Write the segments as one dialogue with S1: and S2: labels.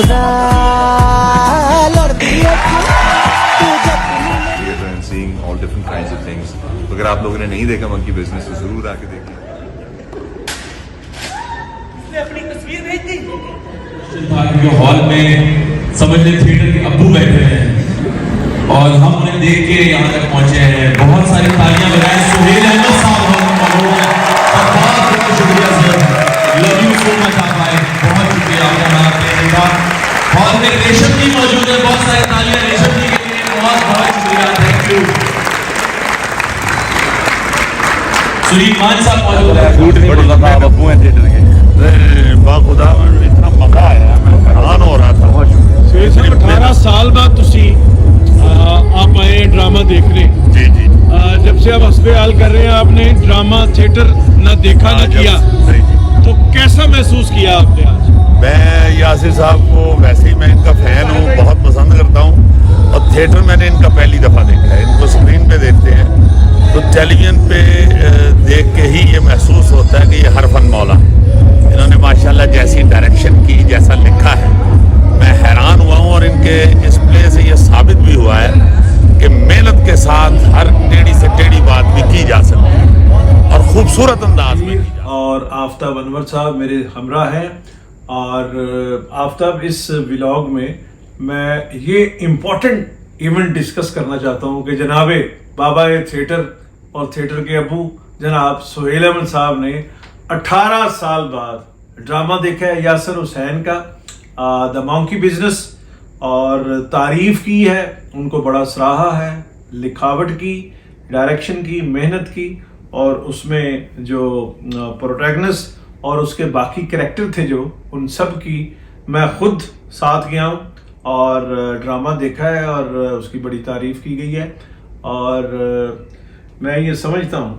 S1: खुदा लड़ती है
S2: and seeing all different kinds of things. तो अगर आप लोगों ने नहीं देखा मंकी बिजनेस तो जरूर आके देखिए.
S3: अपनी तस्वीर भेज दी
S4: के हॉल में समझ ले थिएटर के अब्बू बैठे हैं और हम उन्हें देख के यहाँ तक पहुँचे हैं. बहुत सारी तालियां बजाएं सुहेल अहमद साहब बहुत शुक्रिया sir. Love you so much आप आए. बहुत शुक्रिया आपका. हॉल में रेशम जी मौजूद है. बहुत सारी तालियां रेशम जी के लिए. बहुत बहुत शुक्रिया. Thank you. सुनील मान साहब मौजूद है.
S2: झूठ नहीं बोल रहा था. अब्बू हैं थिएटर के.
S5: खुदा इतना मजा आया. मैं हैरान हो रहा था.
S6: 18 साल बाद तुसी आप आए ड्रामा देखने.
S5: जी जी.
S6: जब से आप हस्बे कर रहे हैं आपने ड्रामा थिएटर ना देखा ना किया, तो कैसा महसूस किया आपने आज?
S5: मैं यासिर साहब को वैसे ही मैं इनका फैन हूँ, बहुत पसंद करता हूँ. और थिएटर मैंने इनका पहली दफ़ा देखा है. इनको स्क्रीन पे देखते हैं तो टेलीविज़न पे देख के ही ये महसूस होता है कि ये हर फन मौला है. इन्होंने माशाल्लाह जैसी डायरेक्शन की, जैसा लिखा है, मैं हैरान हुआ हूँ. और इनके इस प्ले से ये साबित भी हुआ है कि मेहनत के साथ हर टेढ़ी से टेढ़ी बात भी की जा सकती है और खूबसूरत अंदाज में.
S6: और आफ्ताब अनवर साहब मेरे हमरा हैं. और आफ्ताब इस व्लॉग में मैं ये इम्पोर्टेंट इवेंट डिस्कस करना चाहता हूँ कि जनाबे बाबा थिएटर और थिएटर के अबू जनाब सुहेल अहमद साहब ने 18 साल बाद ड्रामा देखा है यासिर हुसैन का द मंकी बिजनेस, और तारीफ़ की है, उनको बड़ा सराहा है. लिखावट की, डायरेक्शन की, मेहनत की, और उसमें जो प्रोटैगनिस्ट और उसके बाकी कैरेक्टर थे जो उन सब की मैं खुद साथ गया हूँ और ड्रामा देखा है और उसकी बड़ी तारीफ़ की गई है. और मैं ये समझता हूँ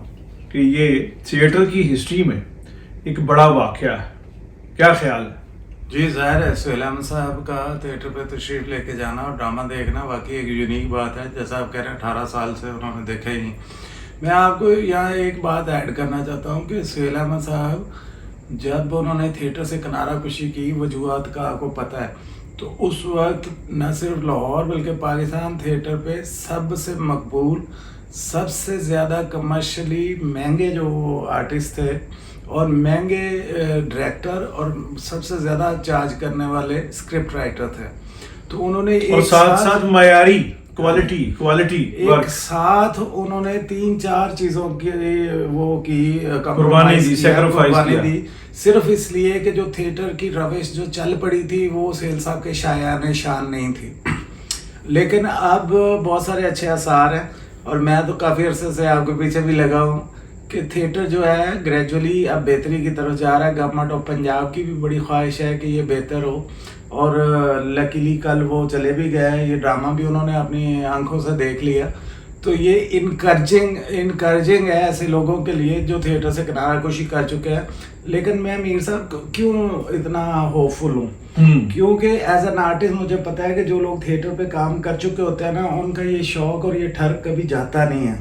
S6: कि ये थिएटर की हिस्ट्री में एक बड़ा वाक़या है. क्या ख्याल है?
S7: जी ज़ाहिर है सुहेल अहमद साहब का थिएटर पे तशरीफ़ लेके जाना और ड्रामा देखना वाकई एक यूनिक बात है. जैसा आप कह रहे हैं 18 साल से उन्होंने देखा ही नहीं. मैं आपको यहाँ एक बात ऐड करना चाहता हूँ कि सुहेल अहमद साहब जब उन्होंने थिएटर से किनारा कशी की वजूहत का आपको पता है, तो उस वक्त न सिर्फ लाहौर बल्कि पाकिस्तान थिएटर पे सबसे मकबूल, सबसे ज़्यादा कमर्शली महंगे जो आर्टिस्ट थे और महंगे डायरेक्टर और सबसे ज़्यादा चार्ज करने वाले स्क्रिप्ट राइटर थे. तो उन्होंने
S6: और साथ मयारी क्वालिटी
S7: एक साथ उन्होंने 3-4 चीज़ों की वो की
S6: कुर्बानी दी, सैक्रिफाइस दी,
S7: सिर्फ इसलिए कि जो थिएटर की रविश जो चल पड़ी थी वो सुहेल साहब के शायान शान नहीं थी. लेकिन अब बहुत सारे अच्छे आसार हैं और मैं तो काफ़ी अरसे से आपके पीछे भी लगा हूँ कि थिएटर जो है ग्रेजुअली अब बेहतरी की तरफ जा रहा है. गवर्नमेंट ऑफ पंजाब की भी बड़ी ख्वाहिश है कि ये बेहतर हो और लकीली कल वो चले भी गए. ये ड्रामा भी उन्होंने अपनी आंखों से देख लिया. तो ये इनकरेजिंग है ऐसे लोगों के लिए जो थिएटर से किनारा कशी कर चुके हैं. लेकिन मैं मीर साहब क्यों इतना होपफुल हूँ, क्योंकि एज एन आर्टिस्ट मुझे पता है कि जो लोग थिएटर पे काम कर चुके होते हैं ना, उनका ये शौक़ और ये ठर्क कभी जाता नहीं है.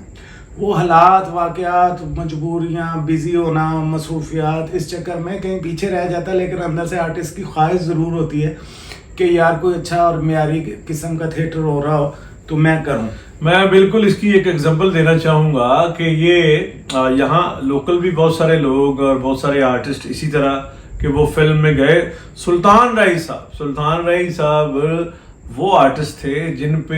S7: वो हालात, वाक़यात, मजबूरियाँ, बिज़ी होना, मसरूफियात, इस चक्कर में कहीं पीछे रह जाता है. लेकिन अंदर से आर्टिस्ट की ख्वाहिश ज़रूर होती है कि यार कोई अच्छा और मेयारी किस्म का थिएटर हो रहा हो तो मैं करूं.
S6: मैं बिल्कुल इसकी एक एग्जांपल देना चाहूँगा कि ये यहाँ लोकल भी बहुत सारे लोग और बहुत सारे आर्टिस्ट इसी तरह कि वो फिल्म में गए. सुल्तान राई साहब वो आर्टिस्ट थे जिन पे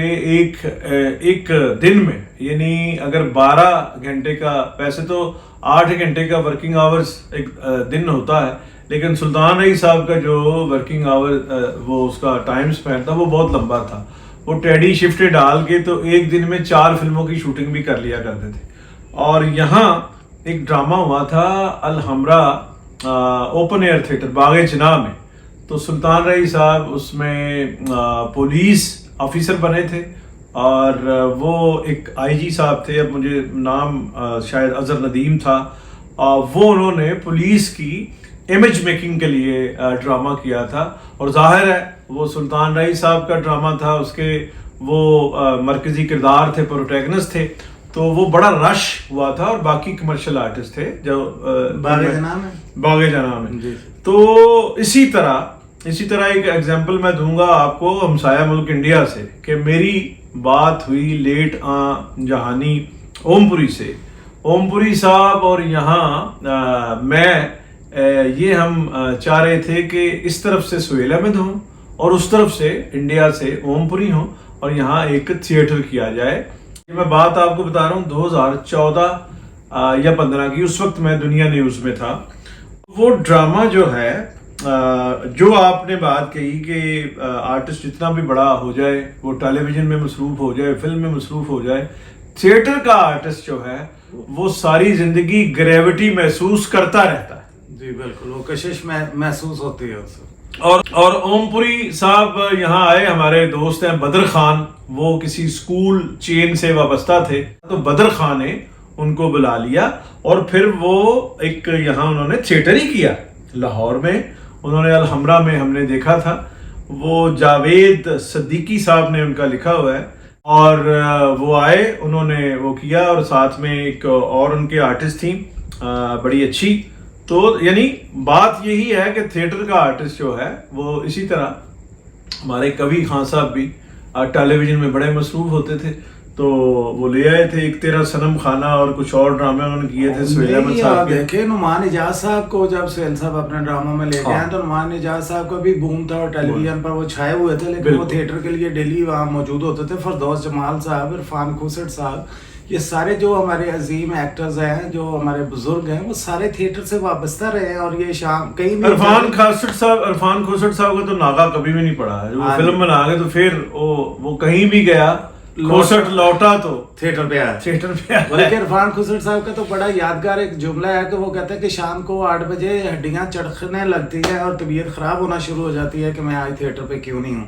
S6: एक दिन में, यानी अगर 12 घंटे का, वैसे तो 8 घंटे का वर्किंग आवर्स एक दिन होता है, लेकिन सुल्तान राई साहब का जो वर्किंग आवर वो उसका टाइम स्पेंड था वो बहुत लंबा था. वो टेडी शिफ्टें डाल के तो एक दिन में 4 फिल्मों की शूटिंग भी कर लिया करते थे. और यहाँ एक ड्रामा हुआ था अल हमरा ओपन एयर थिएटर बागे जना में. तो सुल्तान राई साहब उसमें पुलिस ऑफिसर बने थे और वो एक आईजी साहब थे, अब मुझे नाम शायद अजहर नदीम था. वो उन्होंने पुलिस की इमेज मेकिंग के लिए ड्रामा किया था. और जाहिर है वो सुल्तान राई साहब का ड्रामा था, उसके वो मरकजी किरदार थे, प्रोटैगनिस्ट थे. तो वो बड़ा रश हुआ था और बाकी कमर्शियल आर्टिस्ट थे जो बागे जना में. तो इसी तरह इसी तरह एक एग्जांपल मैं दूंगा आपको हमसाया मुल्क इंडिया से कि मेरी बात हुई लेट जहानी ओमपुरी से। ओमपुरी साहब और यहाँ मैं हम चाह रहे थे कि इस तरफ से सुहेल अहमद हों और उस तरफ से इंडिया से ओमपुरी हों और यहाँ एक थिएटर किया जाए। ये मैं बात आपको बता रहा हूँ 2014 या 15 की, उस वक्त मैं दुनिया न्यूज़ में था। वो ड्रामा जो है, जो आपने बात कही कि आर्टिस्ट जितना भी बड़ा हो जाए वो टेलीविजन में मसरूफ हो जाए, फिल्म में मसरूफ हो जाए, थिएटर का आर्टिस्ट जो है वो सारी जिंदगी ग्रेविटी महसूस करता रहता है।
S7: जी बिल्कुल, वो कशिश महसूस होती है उससे।
S6: और ओमपुरी साहब यहाँ आए, हमारे दोस्त हैं बदर खान, वो किसी स्कूल चेन से वाबस्ता थे, तो बदर खान ने उनको बुला लिया और फिर वो एक यहाँ उन्होंने थिएटर ही किया लाहौर में। उन्होंने अलहमरा में हमने देखा था, वो जावेद सद्दीकी साहब ने उनका लिखा हुआ है, और वो आए, उन्होंने वो किया, और साथ में एक और उनके आर्टिस्ट थी बड़ी अच्छी। तो यानी बात यही है कि थिएटर का आर्टिस्ट जो है वो इसी तरह, हमारे कवि खान साहब भी टेलीविजन में बड़े मसरूफ होते थे, तो वो ले आए थे एक तेरा सनम खाना और कुछ और ड्रामे उन्होंने किए थे सुहेल अहमद साहब के।
S7: देखे नुमान इजाज साहब को जब सुहेल साहब अपने ड्रामा में लेके आए तो नुमान इजाज साहब का भी बूम था और टेलीविजन पर वो छाए हुए थे, लेकिन वो थिएटर के लिए डेली वहाँ मौजूद होते थे। फरदौस जमाल साहब, इरफान खुसट साहब, ये सारे जो हमारे अजीम एक्टर्स हैं, जो हमारे बुजुर्ग हैं, वो सारे थिएटर से वाबस्ता रहे हैं। और ये शाम कहीं भी
S6: इरफान खुसट साहब का तो नागा कभी भी नहीं पड़ा है। वो फिल्म बना के तो फिर वो कहीं भी गया, खुसट लौटा तो
S7: थिएटर पे आया। बल्कि इरफान खुसट साहब का तो बड़ा यादगार एक जुमला है कि वो कहते हैं कि शाम को 8 बजे हड्डियां चढ़ने लगती है और तबीयत खराब होना शुरू हो जाती है कि मैं आज थिएटर पे क्यों नहीं हूँ।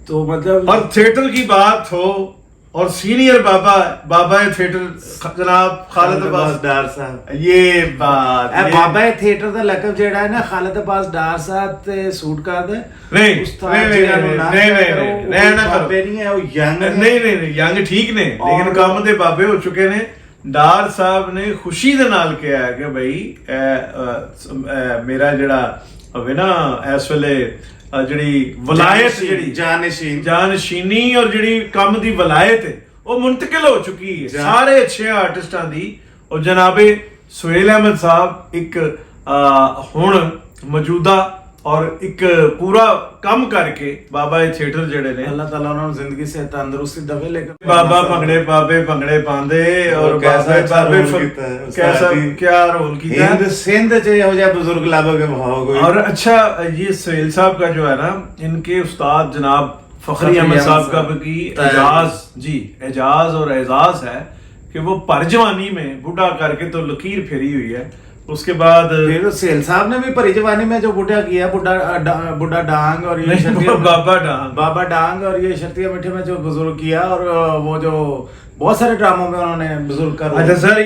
S7: तो मतलब,
S6: और थिएटर की बात हो और सीनियर बाबा थिएटर जनाब खालिद अब्बास
S7: डार साहब,
S6: ये बात
S7: बाबा थिएटर ਦਾ ਲਕਬ ਜਿਹੜਾ ਹੈ ਨਾ ਖਾਲਿਦ ਅब्बास डार साहब ਤੇ ਸੂਟ ਕਰਦਾ
S6: नहीं यंग ठीक ने, लेकिन काम दे बाबे हो चुके ने। डार साहब ने खुशी दे नाल कहा है कि भाई मेरा जड़ा होवे ना इस वेले ਜਿਹੜੀ ਵਲਾਇਤ, ਜਿਹੜੀ ਜਾਨਸ਼ੀਨੀ और ਜਿਹੜੀ ਕੰਮ ਦੀ ਵਲਾਇਤ ਹੈ ਉਹ ਮੁੰਤਕਿਲ ਹੋ ਚੁੱਕੀ ਹੈ ਸਾਰੇ ਅੱਛੇ ਆਰਟਿਸਟਾਂ ਦੀ। और जनाबे सुहेल अहमद साहब एक ਹੁਣ ਮੌਜੂਦਾ और एक पूरा कम करके बाबा थिएटर जेड़े ने,
S7: अल्लाह ताला उन्होंने जिंदगी से तंदुरुस्ती दवे, लेकर
S6: बाबा भंगड़े बाबे भंगड़े पांदे और कैसा क्या रोल किया
S7: सिंध च हो जाए बुजुर्ग लाभो के भाव कोई।
S6: और अच्छा, ये सुहेल साहब का जो है ना, इनके उस्ताद जनाब फखरी अहमद साहब का भी एजाज और एजाज है कि वो पर जवानी में बूढ़ा करके तो लकीर फेरी हुई है। उसके बाद
S7: फिर सुहेल साहब ने भी परी जवानी में जो बूढ़ा किया, बुढ़ा डांग और ये बाबा डांग और ये शर्तिया मीठे में जो बुजुर्ग किया, और वो जो बहुत सारे ड्रामों में उन्होंने बुजुर्ग का।
S6: अच्छा सर,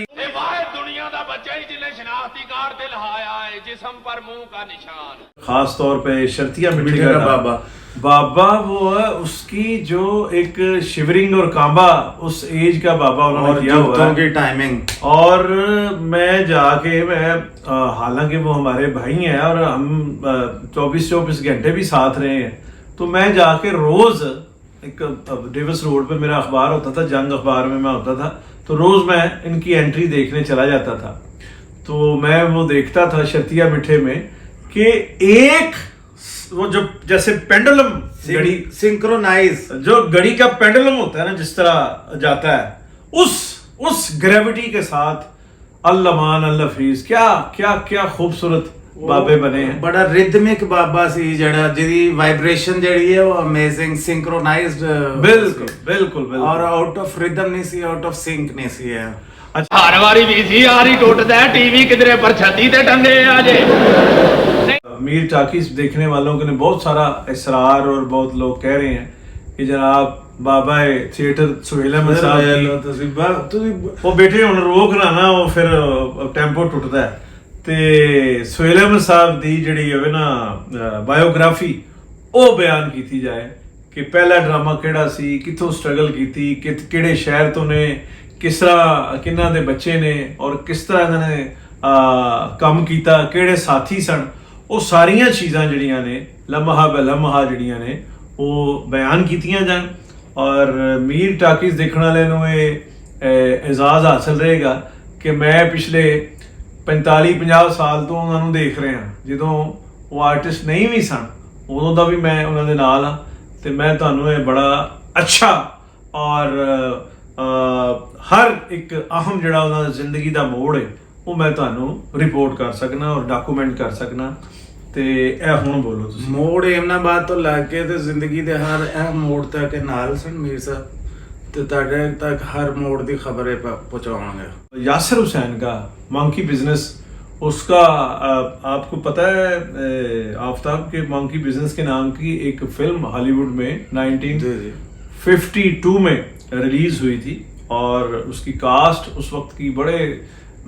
S1: दुनिया दा बच्चा ही जिन्हें शनाख्ती कार्ड दिल हाया है, जिस्म पर मुंह का निशान।
S6: खास तौर पे शर्तिया मीठे का बाबा वो है, उसकी जो एक शिवरिंग और कांबा उस एज का बाबा उन्होंने किया हुआ है।
S7: टाइमिंग,
S6: और मैं जाके हालांकि वो हमारे भाई हैं और हम 24 घंटे भी साथ रहे हैं, तो मैं जाके रोज एक डेविस रोड पे मेरा अखबार होता था, जंग अखबार में मैं होता था, तो रोज मैं इनकी एंट्री देखने चला जाता था। तो मैं वो देखता था शर्तिया मीठे में कि एक वो जो जैसे पेंडुलम घड़ी
S7: सिंक्रोनाइज,
S6: जो घड़ी का पेंडुलम होता है ना, जिस तरह जाता है, उस ग्रेविटी के साथ अल्लमान अल्लफरीज, क्या खूबसूरत बाबे बने हैं।
S7: बड़ा रिदमिक बाबा सी जड़ा, जिदी वाइब्रेशन जड़ी है वो अमेजिंग सिंक्रोनाइज्ड,
S6: बिल्कुल
S7: और आउट ऑफ रिदम नहीं सी, आउट ऑफ सिंक नहीं सी है।
S1: हर वारी VCR ही टूटदा है, टीवी किधरे पर छती ते टंगे आजे।
S6: मीर टाकीज देखने वालों के ने बहुत सारा इसरार, और बहुत लोग कह रहे हैं कि जनाब बाबा थिएटर सुहेल अहमद साहब वो बेटे हुण रोक ना वो फिर टेंपो टुटदा है। ते सुहेल अहमद साहब दी जिहड़ी होवे ना बायोग्राफी ਉਹ ਬਿਆਨ ਕੀਤੀ ਜਾਏ ਕਿ ਪਹਿਲਾ ਡਰਾਮਾ ਕਿਹੜਾ ਸੀ, ਕਿੱਥੋਂ ਸਟਰਗਲ ਕੀਤੀ, ਕਿਹੜੇ ਸ਼ਹਿਰ ਤੋਂ ਨੇ, ਕਿਸ ਤਰ੍ਹਾਂ ਕਿੰਨਾ ਦੇ ਬੱਚੇ ਨੇ, ਔਰ ਕਿਸ ਤਰ੍ਹਾਂ ਇਹਨਾਂ ਨੇ ਕੰਮ ਕੀਤਾ, ਕਿਹੜੇ ਸਾਥੀ ਸਨ, ਉਹ ਸਾਰੀਆਂ ਚੀਜ਼ਾਂ ਜਿਹੜੀਆਂ ਨੇ ਲਮਹਾ ਬਲਮਹਾ ਜਿਹੜੀਆਂ ਨੇ ਉਹ ਬਿਆਨ ਕੀਤੀਆਂ ਜਾਣ, ਔਰ ਮੀਰ ਟਾਕੀਜ਼ ਦੇਖਣ ਵਾਲੇ ਨੂੰ ਇਹ ਇਜ਼ਾਜ਼ ਹਾਸਲ ਰਹੇਗਾ ਕਿ ਮੈਂ ਪਿਛਲੇ 45-50 ਸਾਲ ਤੋਂ ਉਹਨਾਂ ਨੂੰ ਦੇਖ ਰਿਹਾ। ਜਦੋਂ ਉਹ ਆਰਟਿਸਟ ਨਹੀਂ ਵੀ ਸਨ ਉਦੋਂ ਦਾ ਵੀ ਮੈਂ ਉਹਨਾਂ ਦੇ ਨਾਲ ਹਾਂ, ਤੇ ਮੈਂ ਤੁਹਾਨੂੰ ਇਹ ਬੜਾ ਅੱਛਾ ਔਰ ਹਰ ਇੱਕ ਅਹਿਮ ਜਿਹੜਾ ਉਹਨਾਂ ਦੀ ਜ਼ਿੰਦਗੀ ਦਾ ਮੋੜ ਹੈ ਉਹ ਮੈਂ ਤੁਹਾਨੂੰ ਰਿਪੋਰਟ ਕਰ ਸਕਣਾ ਔਰ ਡਾਕੂਮੈਂਟ ਕਰ ਸਕਣਾ। ਤੇ ਇਹ ਹੁਣ ਬੋਲੋ ਤੁਸੀਂ।
S7: ਮੋੜ ਏਮਨਾਬਾਦ ਤੋਂ ਲੱਗ ਕੇ ਤੇ ਜ਼ਿੰਦਗੀ ਦੇ ਹਰ ਅਹਿਮ ਮੋੜ ਤੱਕ ਨਾਲ ਸਨ ਮੀਰ ਸਾਹਿਬ, ਤੇ ਤੁਹਾਡੇ ਤੱਕ ਹਰ मोड़ की खबरें पहुंचाएंगे।
S6: यासिर हुसैन का मंकी बिजनेस, उसका आपको पता है आफ्ताब के मंकी बिजनेस के नाम की एक फिल्म हॉलीवुड में 1952 में रिलीज हुई थी, और उसकी कास्ट उस वक्त की बड़े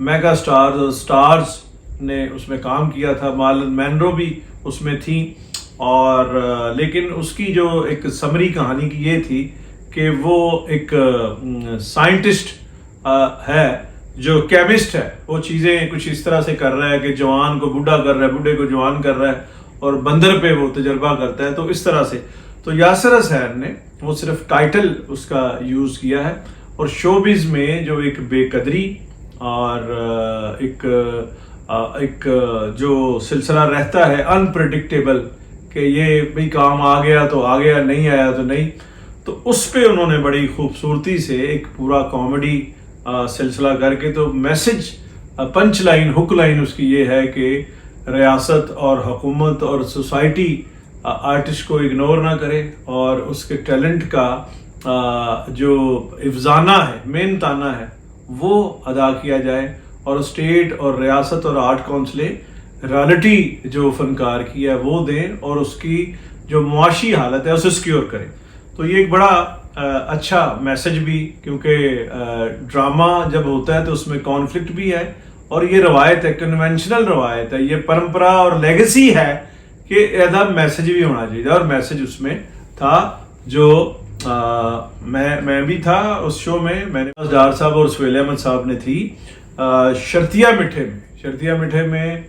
S6: मेगा स्टार्स और स्टार्स ने उसमें काम किया था। मार्लन मैनरो भी उसमें थी, और लेकिन उसकी जो एक समरी कहानी की ये थी कि वो एक साइंटिस्ट है जो केमिस्ट है, वो चीज़ें कुछ इस तरह से कर रहा है कि जवान को बूढ़ा कर रहा है, बूढ़े को जवान कर रहा है, और बंदर पे वो तजर्बा करता है। तो इस तरह से तो यासिर हुसैन ने वो सिर्फ टाइटल उसका यूज़ किया है, और शोबिज़ में जो एक बेकदरी और एक जो सिलसिला रहता है अनप्रेडिक्टेबल कि ये भाई काम आ गया तो आ गया, नहीं आया तो नहीं, तो उस पे उन्होंने बड़ी खूबसूरती से एक पूरा कॉमेडी सिलसिला करके, तो message punch line hook line उसकी ये है कि रियासत और हुकूमत और सोसाइटी आर्टिस्ट को इग्नोर ना करे, और उसके टैलेंट का जो इफ्जाना है, मेहनताना है, वो अदा किया जाए, और स्टेट और रियासत और आर्ट काउंसिल रॉयल्टी जो फनकार की है वो दें, और उसकी जो मुआशी हालत है उसे सिक्योर करें। तो ये एक बड़ा अच्छा मैसेज भी, क्योंकि ड्रामा जब होता है तो उसमें कॉन्फ्लिक्ट भी है, और ये रवायत है, कन्वेंशनल रवायत है, ये परंपरा और लेगेसी है कि ऐसा मैसेज भी होना चाहिए, और मैसेज उसमें था। जो मैं भी था उस शो में, मैंने डार साहब और सुहेल अहमद साहब ने थी शर्तिया मिठे में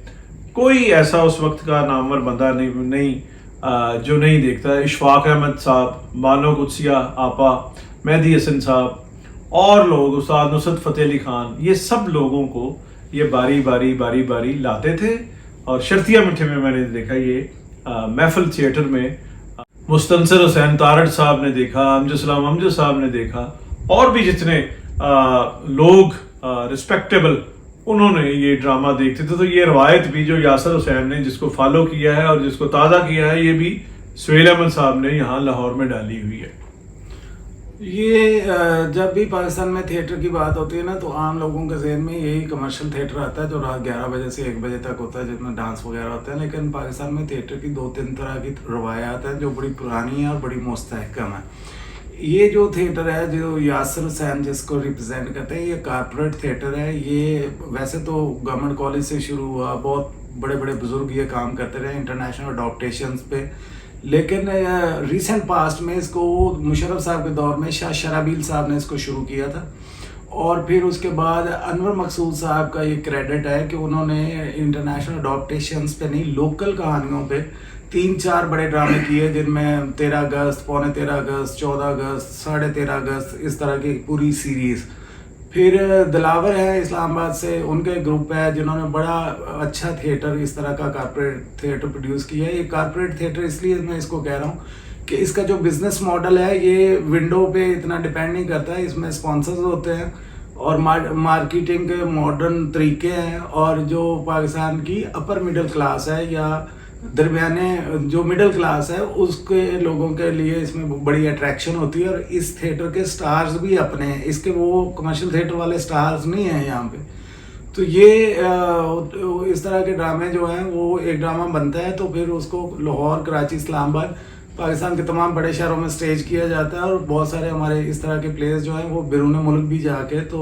S6: कोई ऐसा उस वक्त का नामवर बंदा नहीं जो नहीं देखता। इशफाक अहमद साहब, बानो कुदसिया आपा, मेहदी हसन साहब और लोग, उस्ताद नुसरत फ़तेह अली खान, ये सब लोगों को ये बारी बारी लाते थे। और शर्तिया मिठे में मैंने देखा ये महफिल थिएटर में मुस्तनसर हुसैन तारड़ साहब ने देखा, अमजद साहब ने देखा, और भी जितने लोग रिस्पेक्टेबल उन्होंने ये ड्रामा देखते थे। तो ये रवायत भी जो यासिर हुसैन ने जिसको फॉलो किया है और जिसको ताज़ा किया है, ये भी सुहेल अहमद साहब ने यहाँ लाहौर में डाली हुई है।
S7: ये जब भी पाकिस्तान में थिएटर की बात होती है ना, तो आम लोगों के जहन में यही कमर्शियल थिएटर आता है जो रात 11 बजे से 1 बजे तक होता है, जिसमें डांस वगैरह होता है। लेकिन पाकिस्तान में थिएटर की 2-3 तरह की रवायात हैं जो बड़ी पुरानी है और बड़ी मुस्तहकम है। ये जो थिएटर है जो यासिर हुसैन जिसको रिप्रेजेंट करते हैं, ये कारपोरेट थिएटर है। ये वैसे तो गवर्नमेंट कॉलेज से शुरू हुआ, बहुत बड़े बड़े बुजुर्ग ये काम करते रहे इंटरनेशनल अडॉप्टेशंस पे, लेकिन रिसेंट पास्ट में इसको मुशर्रफ साहब के दौर में शाह शराबील साहब ने इसको शुरू किया था, और फिर उसके बाद अनवर मकसूद साहब का ये क्रेडिट है कि उन्होंने इंटरनेशनल अडॉप्टेशंस पे नहीं, लोकल कहानियों पे 3-4 बड़े ड्रामे किए, जिनमें 13 अगस्त, पौने 13 अगस्त, 14 अगस्त, 13.5 अगस्त, इस तरह की पूरी सीरीज़। फिर दिलावर है इस्लामाबाद से, उनका एक ग्रुप है जिन्होंने बड़ा अच्छा थिएटर इस तरह का कारपोरेट थिएटर प्रोड्यूस किया है। ये कारपोरेट थिएटर इसलिए मैं इसको कह रहा हूँ कि इसका जो बिज़नेस मॉडल है ये विंडो पे इतना डिपेंड नहीं करता है, इसमें स्पॉन्सर्स होते हैं और मार्केटिंग के मॉडर्न तरीके हैं, और जो पाकिस्तान की अपर मिडिल क्लास है या दरमियाने जो मिडिल क्लास है उसके लोगों के लिए इसमें बड़ी अट्रैक्शन होती है। और इस थिएटर के स्टार्स भी अपने हैं, इसके वो कमर्शियल थिएटर वाले स्टार्स नहीं हैं यहाँ पे। तो ये इस तरह के ड्रामे जो हैं, वो एक ड्रामा बनता है तो फिर उसको लाहौर, कराची, इस्लामाबाद, पाकिस्तान के तमाम बड़े शहरों में स्टेज किया जाता है, और बहुत सारे हमारे इस तरह के प्लेस जो हैं वो बैरून मुल्क भी जाके तो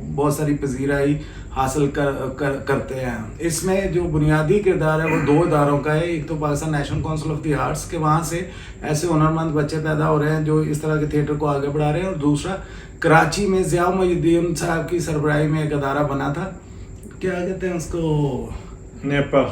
S7: बहुत सारी पजीराई हासिल करते हैं। इसमें जो बुनियादी किरदार है वो 2 इदारों का है। एक तो Pakistan national council of the arts के, वहाँ से ऐसे हुनरमंद बच्चे पैदा हो रहे हैं जो इस तरह के थिएटर को आगे बढ़ा रहे हैं, और दूसरा कराची में ज़िया मुहिउद्दीन साहब की सरबराही में एक अदारा बना था, क्या कहते हैं उसको, नेपा।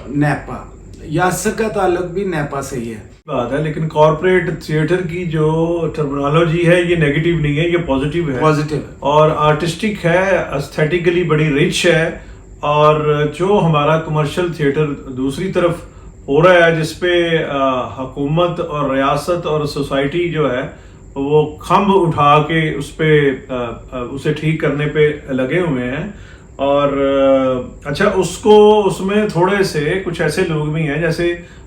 S7: यासर का ताल्लुक भी नेपा से ही है।
S6: बात है, लेकिन कॉर्पोरेट थिएटर की जो टर्मिनोलॉजी है ये नेगेटिव नहीं है, ये पॉजिटिव है,
S7: पॉजिटिव है
S6: और आर्टिस्टिक है, एस्थेटिकली बड़ी रिच है। और जो हमारा कमर्शियल थिएटर दूसरी तरफ हो रहा है, जिसपे हुकूमत और रियासत और सोसाइटी जो है वो खंभ उठा के उस पे उसे ठीक करने पे लगे हुए हैं। और अच्छा, उसको उसमें थोड़े से कुछ ऐसे लोग भी हैं, जैसे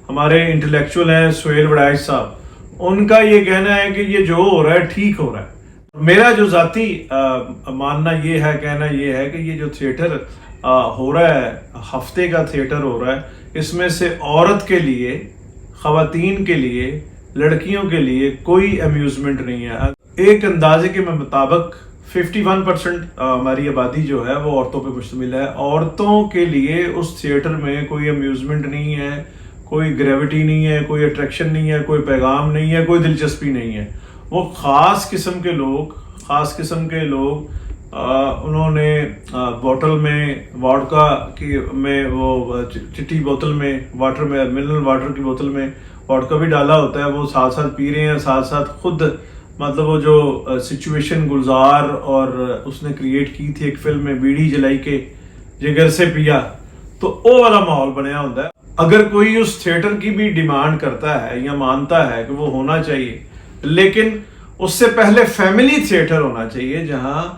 S6: हमारे इंटेलेक्चुअल हैं सुहेल वड़ैच साहब, उनका ये कहना है कि ये जो हो रहा है ठीक हो रहा है। मेरा जो ज़ाती मानना ये है, कहना ये है कि ये जो थिएटर हो रहा है, हफ्ते का थिएटर हो रहा है, इसमें से औरत के लिए, ख़वातीन के लिए, लड़कियों के लिए कोई अम्यूज़मेंट नहीं है। एक अंदाजे के मुताबिक 51% हमारी आबादी जो है वो औरतों पे मुश्तमिल है। औरतों के लिए उस थिएटर में कोई अम्यूज़मेंट नहीं है, कोई ग्रेविटी नहीं है, कोई अट्रैक्शन नहीं है, कोई पैगाम नहीं है, कोई दिलचस्पी नहीं है। वो ख़ास किस्म के लोग उन्होंने बोतल में वोडका की में वो चिट्टी बोतल में वाटर में मिनरल वाटर की बोतल में वोडका भी डाला होता है, वो साथ साथ पी रहे हैं, साथ साथ खुद मतलब वो जो सिचुएशन गुलजार और उसने क्रिएट की थी एक फिल्म में, बीड़ी जलाई के जिगर से पिया, तो वो वाला माहौल बनया होता है। अगर कोई उस थिएटर की भी डिमांड करता है या मानता है कि वो होना चाहिए, लेकिन उससे पहले फैमिली थिएटर होना चाहिए जहां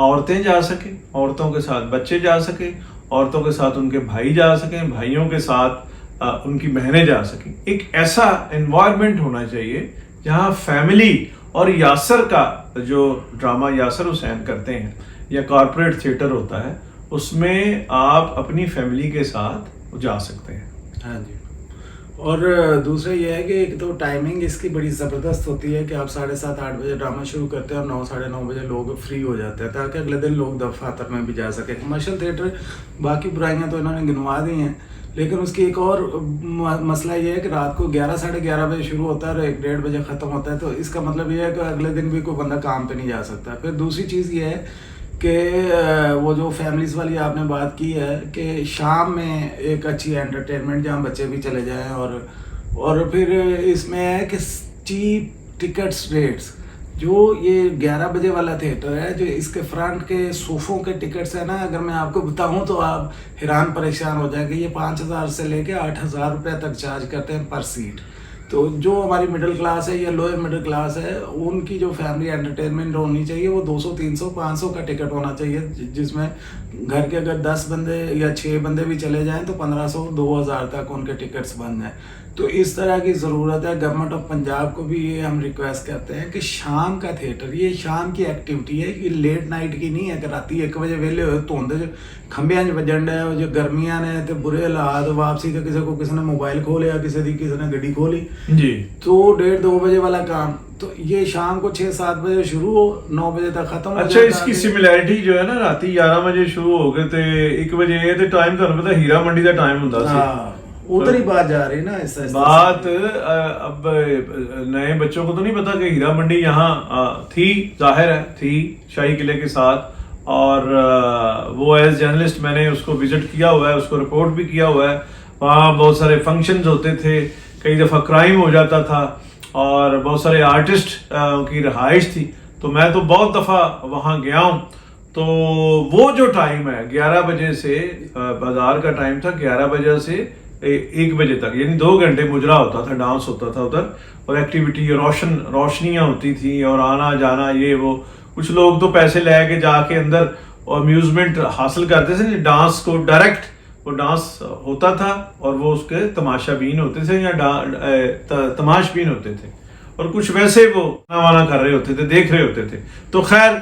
S6: औरतें जा सकें, औरतों के साथ बच्चे जा सकें, औरतों के साथ उनके भाई जा सकें, भाइयों के साथ उनकी बहनें जा सकें। एक ऐसा एनवायरनमेंट होना चाहिए जहां फैमिली और यासर का जो ड्रामा यासर हुसैन करते हैं या कॉर्पोरेट थिएटर होता है, उसमें आप अपनी फैमिली के साथ जा सकते हैं।
S7: हाँ जी। और दूसरा ये है कि एक तो टाइमिंग इसकी बड़ी ज़बरदस्त होती है कि आप 7:30-8 बजे ड्रामा शुरू करते हैं और 9-9:30 बजे लोग फ्री हो जाते हैं, ताकि अगले दिन लोग दफातर में भी जा सके। कमर्शियल थिएटर बाकी बुराइयां तो इन्होंने गिनवा दी हैं, लेकिन उसकी एक और मसला ये है कि रात को 11-11:30 बजे शुरू होता है और 1-1:30 बजे ख़त्म होता है, तो इसका मतलब ये है कि अगले दिन भी कोई बंदा काम पे नहीं जा सकता। फिर दूसरी चीज़ ये है कि वो जो फैमिलीज़ वाली आपने बात की है कि शाम में एक अच्छी एंटरटेनमेंट जहाँ बच्चे भी चले जाएं, और फिर इसमें है कि चीप टिकट्स रेट्स, जो ये 11 बजे वाला थिएटर है, जो इसके फ्रंट के सोफ़ों के टिकट्स है ना, अगर मैं आपको बताऊं तो आप हैरान परेशान हो जाएंगे। ये 5,000 से लेके 8,000 रुपये तक चार्ज करते हैं पर सीट। तो जो हमारी मिडिल क्लास है या लोअर मिडिल क्लास है, उनकी जो फैमिली एंटरटेनमेंट होनी चाहिए वो 200, 300, 500 का टिकट होना चाहिए, जिसमें घर के अगर 10 बंदे या 6 बंदे भी चले जाएं तो 1,500, 2,000 तक उनके टिकट्स बन जाएं। तो इस तरह की ज़रूरत है। गवर्नमेंट ऑफ पंजाब को भी ये हम रिक्वेस्ट करते हैं कि शाम का थिएटर, ये शाम की एक्टिविटी है, ये लेट नाइट की नहीं है कि राती 1 बजे वेले हो धुंद खंबियां वजन है, जो गर्मियां ने तो बुरे हालात, वापसी तो किसी ने मोबाइल खो लिया, किसी ने गड्डी खोली
S6: जी, तो
S7: 1:30-2 बजे वाला काम, तो ये शाम को 6-7 बजे शुरू हो, 9 बजे तक खत्म।
S6: अच्छा, इसकी सिमिलैरिटी जो है ना, राती 11 बजे शुरू हो गए थे 1 बजे, ये तो टाइम ਤੁਹਾਨੂੰ पता हीरा मंडी का टाइम ਹੁੰਦਾ ਸੀ।
S7: उधर ही बात जा रही है ना, इस
S6: बात अब नए बच्चों को तो नहीं पता कि हीरा मंडी यहाँ थी, जाहिर है थी शाही किले के साथ, और वो एज जर्नलिस्ट मैंने उसको विजिट किया हुआ है, उसको रिपोर्ट भी किया हुआ है। वहाँ बहुत सारे फंक्शंस होते थे, कई दफ़ा क्राइम हो जाता था, और बहुत सारे आर्टिस्ट की रहाइश थी, तो मैं तो बहुत दफ़ा वहाँ गया हूँ। तो वो जो टाइम है 11 बजे से, बाजार का टाइम था 11 बजे से 1 बजे तक, यानी 2 घंटे मुजरा होता था, डांस होता था उधर, और एक्टिविटी, रोशनियाँ होती थी, और आना जाना ये वो। कुछ लोग तो पैसे लेके जाके अंदर अम्यूजमेंट हासिल करते थे, डांस को डायरेक्ट वो डांस होता था, और वो उसके तमाशाबीन होते थे या तमाशबीन होते थे, और कुछ वैसे वो वाना कर रहे होते थे, देख रहे होते थे। तो खैर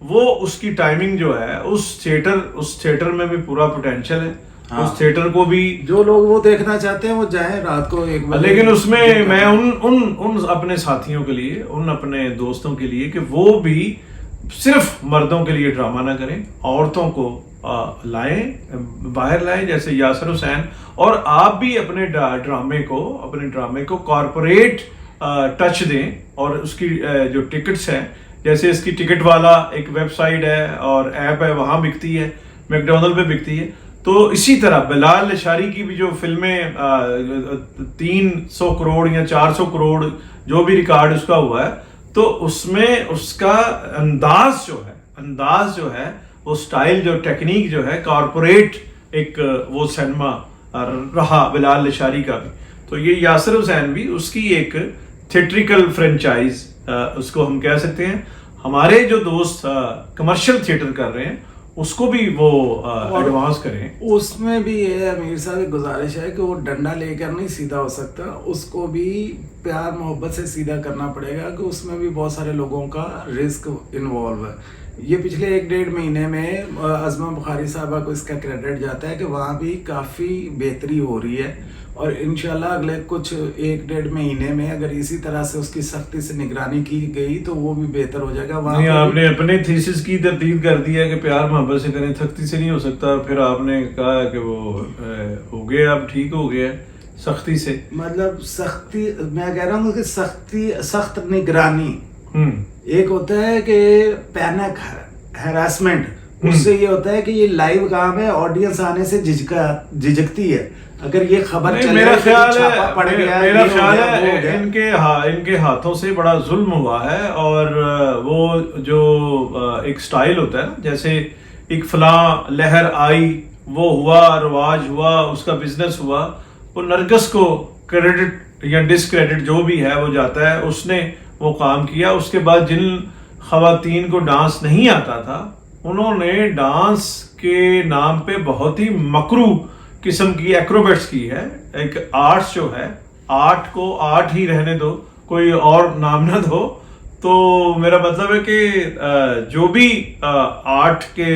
S6: वो उसकी टाइमिंग जो है, उस थिएटर में भी पूरा पोटेंशियल है। हाँ। उस थिएटर को भी
S7: जो लोग वो देखना चाहते हैं वो जाएं रात को 1 बजे।
S6: लेकिन उसमें मैं उन अपने साथियों के लिए, उन अपने दोस्तों के लिए, कि वो भी सिर्फ मर्दों के लिए ड्रामा ना करें, औरतों को बाहर लाएं, जैसे यासर हुसैन, और आप भी अपने ड्रामे को कॉर्पोरेट टच दें, और उसकी जो टिकट्स हैं, जैसे इसकी टिकट वाला एक वेबसाइट है और ऐप है, वहाँ बिकती है, मैकडोनल्ड पे बिकती है, تو اسی طرح بلال لشاری کی بھی جو فلمیں 300 کروڑ یا 400 کروڑ جو بھی ریکارڈ اس کا ہوا ہے، تو اس میں اس کا انداز جو ہے وہ سٹائل جو ٹیکنیک جو ہے کارپوریٹ ایک وہ سینما رہا بلال لشاری کا بھی. تو یہ یاسر حسین بھی اس کی ایک تھیٹریکل فرینچائز اس کو ہم کہہ سکتے ہیں. ہمارے جو دوست کمرشل تھیٹر کر رہے ہیں اس کو بھی وہ ایڈوانس کریں.
S7: اس میں بھی یہ امیر صاحب ایک گزارش ہے کہ وہ ڈنڈا لے کر نہیں سیدھا ہو سکتا، اس کو بھی پیار محبت سے سیدھا کرنا پڑے گا، کہ اس میں بھی بہت سارے لوگوں کا رسک انوالو ہے. یہ پچھلے 1-1.5 مہینے میں عظمہ بخاری صاحبہ کو اس کا کریڈٹ جاتا ہے کہ وہاں بھی کافی بہتری ہو رہی ہے، اور انشاءاللہ اگلے کچھ 1-1.5 مہینے میں اگر اسی طرح سے اس کی سختی سے نگرانی کی گئی تو وہ بھی بہتر ہو جائے گا.
S6: نہیں، آپ نے اپنے تھیسس کی ترتیب کر دی ہے کہ پیار محبت سے کریں، سختی سے نہیں ہو سکتا. پھر آپ نے کہا کہ وہ ہو گیا، اب ٹھیک ہو گیا سختی سے.
S7: مطلب سختی، میں کہہ رہا ہوں کہ سخت نگرانی ایک ہوتا ہے کہ پینک ہراسمنٹ، اس سے یہ ہوتا ہے کہ یہ لائیو کام ہے، آڈینس آنے سے جھجکتی ہے. اگر یہ خبر چلے،
S6: میرا خیال ہے ان کے ہاتھوں سے بڑا ظلم ہوا ہے. اور وہ جو ایک سٹائل ہوتا ہے نا، جیسے ایک فلاں لہر آئی، وہ ہوا، رواج ہوا، اس کا بزنس ہوا، وہ نرگس کو کریڈٹ یا ڈسکریڈٹ جو بھی ہے وہ جاتا ہے. اس نے وہ کام کیا. اس کے بعد جن خواتین کو ڈانس نہیں آتا تھا انہوں نے ڈانس کے نام پہ بہت ہی مکرو قسم کی ایکروبیٹس کی ہے. ایک آرٹس جو ہے، آرٹ کو آرٹ ہی رہنے دو، کوئی اور نام نہ دو. تو میرا مطلب ہے کہ جو بھی آرٹ کے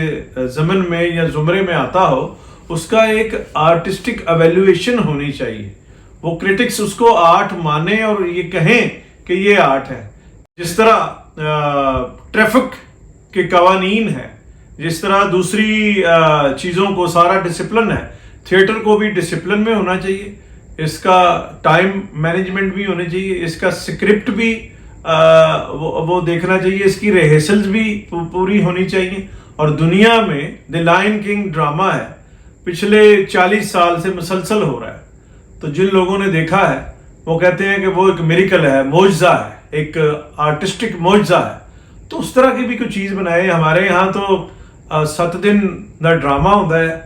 S6: ضمن میں یا زمرے میں آتا ہو اس کا ایک آرٹسٹک ایویلویشن ہونی چاہیے. وہ کرٹکس اس کو آرٹ مانے اور یہ کہیں کہ یہ آرٹ ہے. جس طرح ٹریفک کے قوانین ہے، جس طرح دوسری چیزوں کو سارا ڈسپلن ہے، تھیٹر کو بھی ڈسپلن میں ہونا چاہیے. اس کا ٹائم مینجمنٹ بھی ہونا چاہیے، اس کا سکرپٹ بھی وہ دیکھنا چاہیے، اس کی ریہرسلز بھی پوری ہونی چاہیے. اور دنیا میں دی لائن کنگ ڈرامہ ہے، پچھلے 40 سال سے مسلسل ہو رہا ہے. تو جن لوگوں نے دیکھا ہے وہ کہتے ہیں کہ وہ ایک میریکل ہے، معجزہ ہے، ایک آرٹسٹک معجزہ ہے. تو اس طرح کی بھی کوئی چیز بنائے. ہمارے یہاں تو 7 دن دا ڈرامہ ہوتا ہے،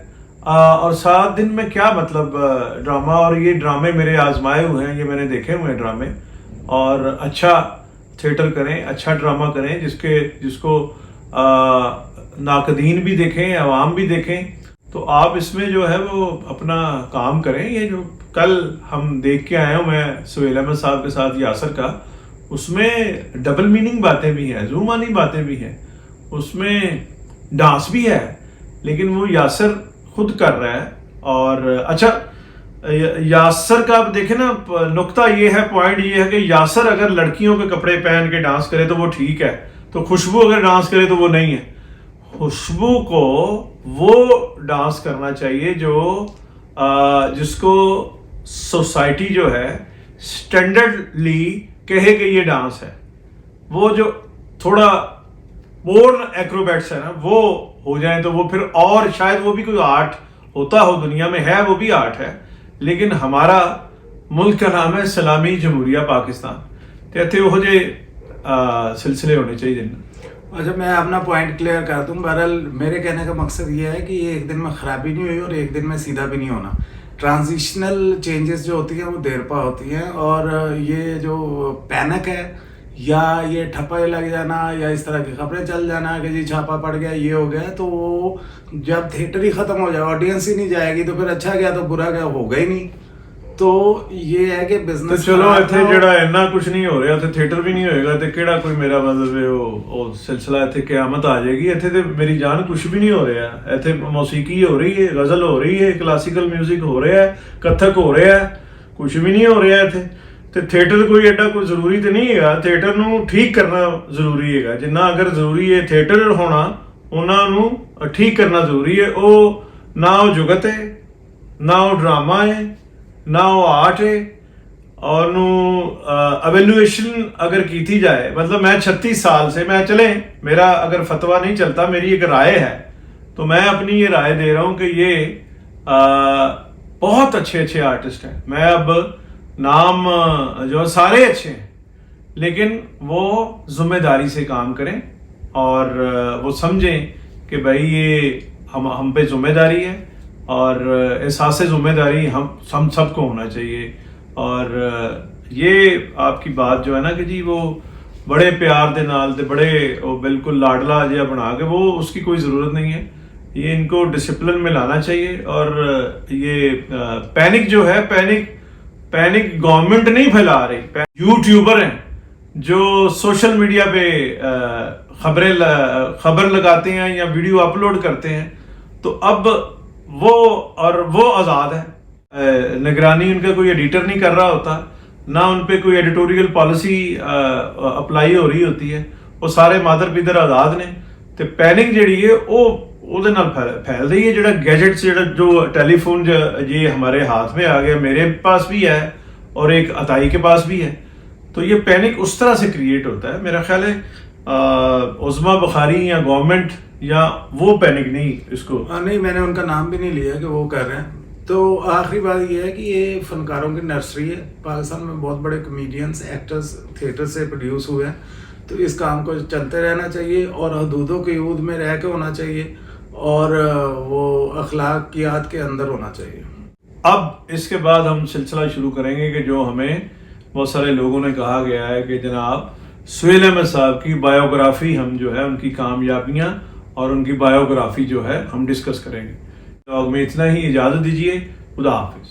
S6: اور 7 دن میں کیا مطلب ڈرامہ. اور یہ ڈرامے میرے آزمائے ہوئے ہیں، یہ میں نے دیکھے ہوئے ہیں ڈرامے. اور اچھا تھیٹر کریں، اچھا ڈرامہ کریں جس کو ناقدین بھی دیکھیں، عوام بھی دیکھیں. تو آپ اس میں جو ہے وہ اپنا کام کریں. یہ جو کل ہم دیکھ کے آئے ہوں میں سہیل احمد صاحب کے ساتھ یاسر کا، اس میں ڈبل میننگ باتیں بھی ہیں، زومانی باتیں بھی ہیں، اس میں ڈانس بھی ہے، لیکن وہ یاسر خود کر رہا ہے. اور اچھا یاسر کا آپ دیکھیں نا، نقطہ یہ ہے، پوائنٹ یہ ہے کہ یاسر اگر لڑکیوں کے کپڑے پہن کے ڈانس کرے تو وہ ٹھیک ہے، تو خوشبو اگر ڈانس کرے تو وہ نہیں ہے. خوشبو کو وہ ڈانس کرنا چاہیے جس کو سوسائٹی جو ہے اسٹینڈرڈلی کہے کہ یہ ڈانس ہے. وہ جو تھوڑا بورن ایکروبیٹس ہے نا، وہ ہو جائیں تو وہ پھر، اور شاید وہ بھی کوئی آرٹ ہوتا ہو، دنیا میں ہے، وہ بھی آرٹ ہے. لیکن ہمارا ملک کا نام ہے اسلامی جمہوریہ پاکستان، کہتے وہ جو سلسلے ہونے چاہیے.
S7: اچھا، میں اپنا پوائنٹ کلیئر کر دوں. بہرحال میرے کہنے کا مقصد یہ ہے کہ یہ ایک دن میں خرابی نہیں ہوئی اور ایک دن میں سیدھا بھی نہیں ہونا. ٹرانزیشنل چینجز جو ہوتی ہیں وہ دیر پا ہوتی ہیں. اور یہ جو پینک ہے یا یہ ٹھپے لگ جانا یا اس طرح کی خبریں چل جانا کہ جی چھاپا پڑ گیا، یہ ہو گیا، تو وہ جب تھیٹر ہی ختم ہو جائے، آڈینس ہی نہیں جائے گی، تو پھر اچھا گیا تو برا گیا، ہوگا ہی نہیں. تو یہ ہے کہ بزنس
S6: چلو اتنے جڑا اینا کچھ نہیں ہو رہا، اتنے تھیٹر بھی نہیں ہوئے گا، تو کیڑا کوئی میرا مطلب ہے وہ سلسلہ اتنے قیامت آ جائے گی. اتنے تو میری جان کچھ بھی نہیں ہو رہا ہے. اتنے موسیقی ہو رہی ہے، غزل ہو رہی ہے، کلاسیکل میوزک ہو رہا ہے، کتھک ہو رہا ہے، کچھ بھی نہیں ہو رہا ہے. تے تھیٹر کوئی ایڈا کوئی ضروری تو نہیں ہے. تھیٹر نو ٹھیک کرنا ضروری ہے. جنہ اگر ضروری ہے تھیٹر ہونا، انہاں نو ٹھیک کرنا ضروری ہے. او نہ وہ جگت ہے، نہ وہ ڈرامہ ہے، نہ وہ آرٹ ہے. اور نو ایویلویشن اگر کی تھی جائے، مطلب میں 36 سال سے، میں چلیں میرا اگر فتویٰ نہیں چلتا، میری ایک رائے ہے، تو میں اپنی یہ رائے دے رہا ہوں کہ یہ बहुत अच्छे अच्छे आर्टिस्ट हैं. मैं अब नाम जो सारे अच्छे हैं, लेकिन वो जिम्मेदारी से काम करें और वो समझें कि भाई ये हम पे जिम्मेदारी है और एहसास जिम्मेदारी हम सबको होना चाहिए. और ये आपकी बात जो है ना कि जी वो बड़े प्यार दे नाल ते बड़े वो बिल्कुल लाडला जिहा बना के, वो उसकी कोई ज़रूरत नहीं है. ये इनको डिसिप्लिन में लाना चाहिए. और ये पैनिक जो है, पैनिक गवर्नमेंट नहीं फैला रही. यूट्यूबर हैं जो सोशल मीडिया पे खबर लगाते हैं या वीडियो अपलोड करते हैं, तो अब वो आज़ाद है. निगरानी उनका कोई एडिटर नहीं कर रहा होता, ना उन पे कोई एडिटोरियल पॉलिसी अप्लाई हो रही होती है. वो सारे मादर पिदर आज़ाद ने. तो पैनिक ਜਿਹੜੀ ਹੈ ਉਹਦੇ ਨਾਲ फैल रही है. ਜਿਹੜਾ गैजेट्स जो टेलीफोन ये हमारे हाथ में आ गया, मेरे पास भी है और एक अताई के पास भी है, तो ये पैनिक उस तरह से क्रिएट होता है. मेरा ख्याल है उस्मा बुखारी या गवर्नमेंट या वो पैनिक नहीं इसको.
S7: नहीं, मैंने उनका नाम भी नहीं लिया कि वो कर रहे हैं. तो आखिरी बात ये है कि ये फनकारों की नर्सरी है. पाकिस्तान में बहुत बड़े कमेडियंस, एक्टर्स थिएटर से प्रोड्यूस हुए हैं, तो इस काम को चलते रहना चाहिए और हदूदों की हदूद में रह के होना चाहिए और वो अखलाकियात के अंदर होना चाहिए.
S6: अब इसके बाद हम सिलसिला शुरू करेंगे कि जो हमें बहुत सारे लोगों ने कहा गया है कि जनाब सुहेल अहमद साहब की बायोग्राफी हम जो है उनकी कामयाबियां और उनकी बायोग्राफी जो है हम डिस्कस करेंगे. तो में इतना ही, इजाज़त दीजिए. खुदा हाफिज़.